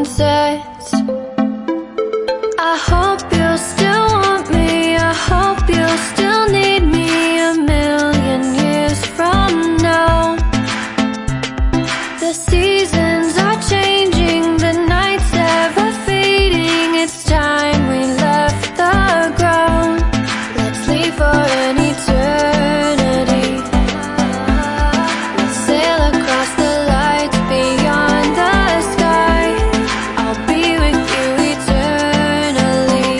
sunsets. I hope you'll still want me, I hope you'll still need me 1,000,000 years from now. The seasons are changing, the nights ever fading. It's time we left the ground. Let's leave for an eternity. We'll sail across the lights beyond the sky. I'll be with you eternally.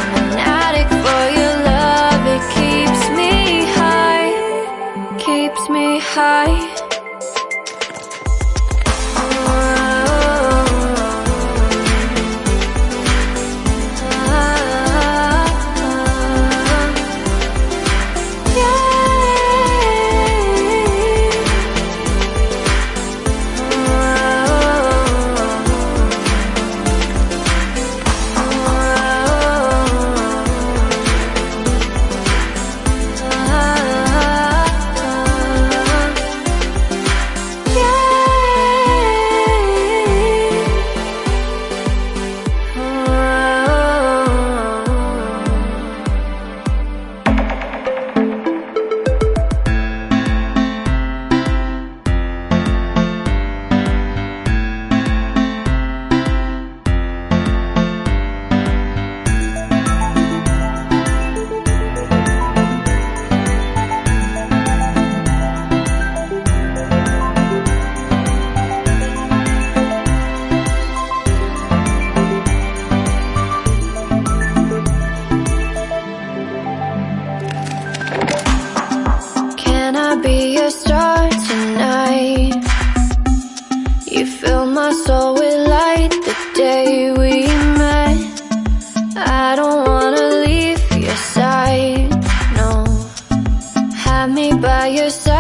I'm an addict for your love, it keeps me high, keeps me high. Can I be your star tonight? You fill my soul with light the day we met. I don't wanna leave your side, no. Have me by your side.